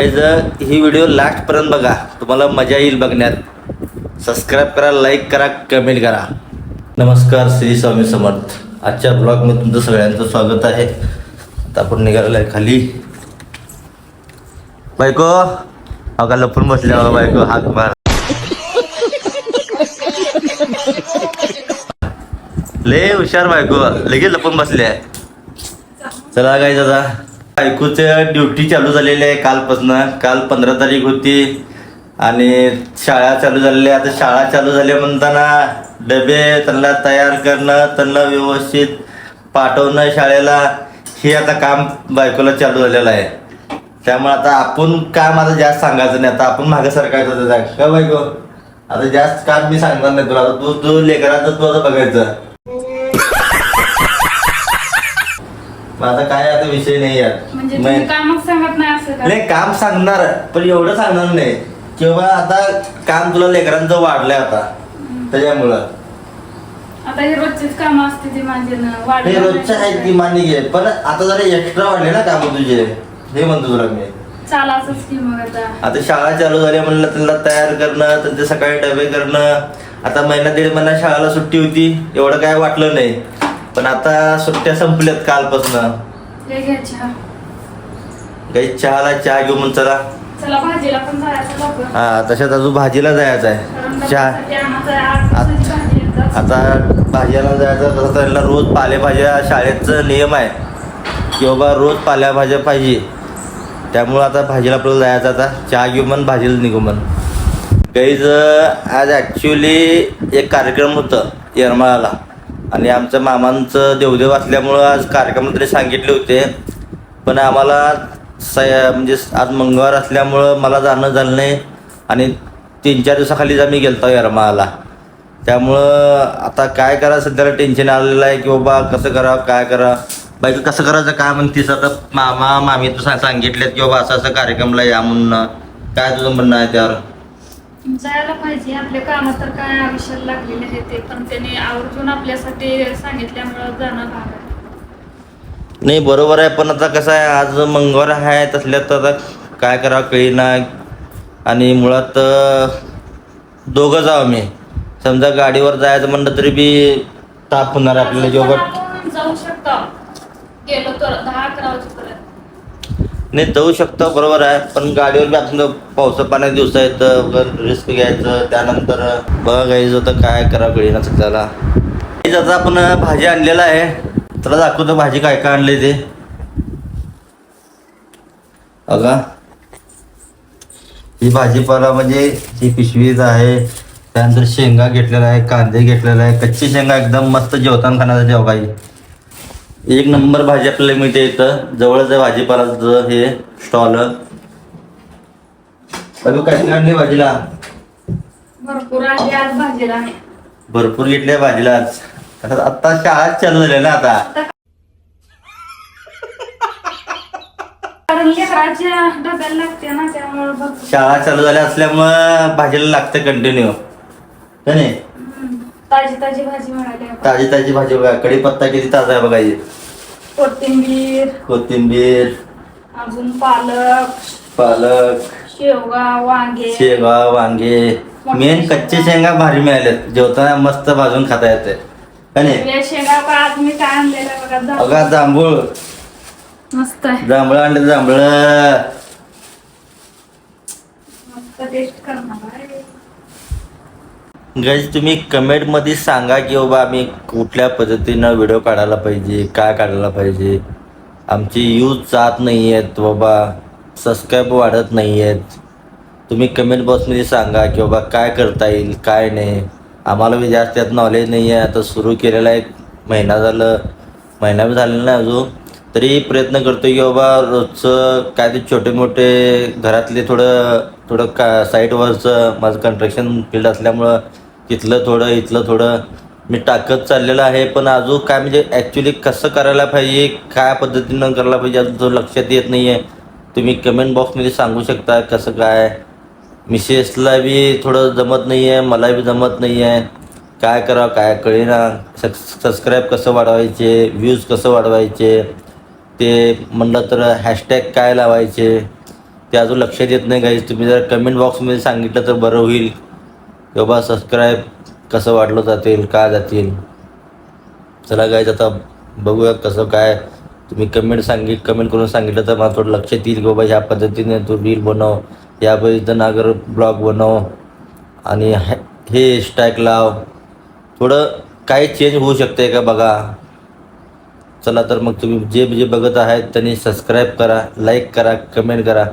Guys ही video लास्टपर्यंत बघा, तुम्हाला मजा येईल बघण्यात. सबस्क्राईब करा, लाईक करा, कमेंट करा. नमस्कार, श्री स्वामी समर्थ. आजच्या ब्लॉगमध्ये तुमचं सगळ्यांचं स्वागत आहे. आता आपण निघालेलं आहे खाली. बायको हो का लपून बसले हो बायको, हाक मार. लय हुशार बायको, लगेच लपून बसले आहे. चला गाईज आता बायकोचं ड्युटी चालू झालेली आहे कालपासून. काल 15 तारीख होती आणि शाळा चालू झालेली आहे. आता शाळा चालू झाली म्हणताना डबे त्यांना तयार करणं, त्यांना व्यवस्थित पाठवणं शाळेला, हे आता काम बायकोला चालू झालेलं आहे. त्यामुळे आता आपण काम आता जास्त सांगायचं नाही, आता आपण मागं सरकायचं का बायको. आता जास्त काम मी सांगणार नाही तुला. आता तू लेकराचं तू आता बघायचं. आता काय आता विषय नाही यार, म्हणजे कामच सांगत नाही असं का? नाही काम सांगणार पण एवढं सांगणार नाही किंवा आता काम तुला लेकरांचं वाढलंय आता त्याच्यामुळं. आता हे रोजचीच काम असते ती माझे हे रोजच्या आहेत की मान्य घे, पण आता जरा एक्स्ट्रा वाढले ना काम तुझे, हे म्हणतो तुला मी. चालाच की मग आता शाळा चालू झाली म्हणलं त्यांना तयार करणं, त्यांचे सकाळी डबे करणं. आता महिना दीड महिना शाळेला सुट्टी होती, एवढं काय वाटलं नाही. पण आता सुट्ट्या संपल्यात कालपासून. काही चहा घेऊ म्हणून चला. चला भाजीला पण जायचं लवकर. हा तशात अजून भाजीला जायचं आहे. चहा आता भाजीला जायचं तसं त्यांना रोज पालेभाज्या, शाळेचं नियम आहे की बाबा रोज पालेभाज्या पाहिजे. त्यामुळं आता भाजीला आपल्याला जायचं. आता चहा घेऊ म्हण, भाजीला निघू म्हण. काहीच आज ॲक्च्युली एक कार्यक्रम होतं येरमाळ्याला आणि आमच्या मामांचं देवदेव असल्यामुळं आज कार्यक्रमात सांगितले होते. पण आम्हाला म्हणजे आज मंगळवार असल्यामुळं मला जाणं झालं नाही आणि 3-4 दिवसाखालीच आम्ही गेलतो येरमाळ्याला. त्यामुळं आता काय करा, सध्याला टेन्शन आलेलं आहे की बाबा कसं करावं काय करा. बाकी कसं करायचं काय म्हणतीस. आता मामा मामी तू सांगितलेत की बाबा असं कार्यक्रमला या म्हणून. काय तुझं म्हणणं आहे त्यावर? जायला पाहिजे, आपले काम तर काय आयुष्याला लागलेले आहे ते, पण त्यांनी आवर्जून आपल्यासाठी सांगितल्यामुळं जाणं भाग आहे. नाही बरोबर आहे, पण आता कसं आहे आज मंगळवार आहे तसल्यात आता काय करावं कळीना. आणि मुळात दोघं जाऊ आम्ही. समजा गाडीवर जायचं म्हणलं तरी बी ताप होणार आपल्याला. जेव्हा जाऊ शकतो गेलो तर 10-11 वाजेपर्यंत नाही जाऊ शकतो बरोबर आहे, पण गाडीवर बी आपण पावसा पाण्यात दिवस येतं, रिस्क घ्यायचं. त्यानंतर बघा गाईज होतं काय करावं कळीना सध्याला. आता आपण भाजी आणलेला आहे, तुला दाखवतो भाजी काय काय आणले ते. बघा ही भाजीपाला म्हणजे ही पिशवीच आहे. त्यानंतर शेंगा घेतलेला आहे, कांदे घेतलेला आहे, कच्ची शेंगा एकदम मस्त जेवताना खाण्यासाठी. जेव्हा काही एक नंबर भाजी आपल्याला मिळते इथं जवळच आहे भाजीपालाचं हे स्टॉल. अजून काय आणले भाजीला? भरपूर आहे आज भाजीला. भरपूर घेतल्या भाजीला आज. आता शाळा चालू झाल्या ना आता. कारण लेकराच्या डब्याला लागते ना, त्यामुळे शाळा चालू झाल्या असल्यामुळं भाजीला लागतं कंटिन्यू. नाही ताजी ताजी भाजी मिळाली. ताजी ताजी भाजी बघा. कढीपत्ता किती ताजा आहे बघा. कोथिंबीर, अजून पालक, शेवगा, वांगे. मेन कच्चे शेंगा भारी मिळालेत, जेवताना मस्त भाजून खाता येते का नाही. शेंगा आज मी काय आणलेलं बघा जांभूळ मस्त आहे. जांभळं आणले, जांभळं मस्त टेस्ट करणार. गाईज तुम्ही कमेंटमध्ये सांगा की बाबा आम्ही कुठल्या पद्धतीनं व्हिडिओ काढायला पाहिजे, काय काढायला पाहिजे. आमची यूज जात नाही आहेत बाबा, सबस्क्राईब वाढत नाही आहेत. तुम्ही कमेंट बॉक्समध्ये सांगा की बाबा काय करता येईल काय नाही. आम्हाला बी जास्त त्यात नॉलेज नाही आहे. आता सुरू केलेला 1 महिना झालं, महिना बी झालेला नाही अजून, तरी प्रयत्न करतो की बाबा रोजचं काय ते छोटे मोठे घरातले थोडं का साईटवरचं माझं कन्स्ट्रक्शन फील्ड असल्यामुळं तिथलं थोडं इथलं थोडं मी टाकत चाललेलं आहे. पण अजून काय म्हणजे ॲक्च्युली कसं करायला पाहिजे, काय पद्धतीनं करायला पाहिजे अजून तो लक्षात येत नाही आहे. तुम्ही कमेंट बॉक्समध्ये सांगू शकता कसं काय. मिसेसला बी थोडं जमत नाही आहे, मला बी जमत नाही आहे. काय करावं काय कळेना. सबस्क्राईब कसं वाढवायचे, व्ह्यूज कसं वाढवायचे, ते म्हणलं तर हॅशटॅग काय लावायचे, ते अजून लक्ष देत नाही गाईज. तुम्ही जर कमेंट बॉक्समध्ये सांगितलं तर बरं होईल की बाबा सबस्क्राईब कसं वाढलं जातील, का जातील. चला गाईज आता बघूया कसं काय. तुम्ही कमेंट करून सांगितलं तर मला थोडं लक्षात येईल की बाबा ह्या पद्धतीने तू रील बनव, या पद्धतीनं अगर ब्लॉग बनव आणि हे स्टॅग लाव. थोडं काय चेंज होऊ शकते का बघा. चला तर मग तुम्ही जे बघत आहेत त्यांनी सबस्क्राईब करा, लाईक करा, कमेंट करा.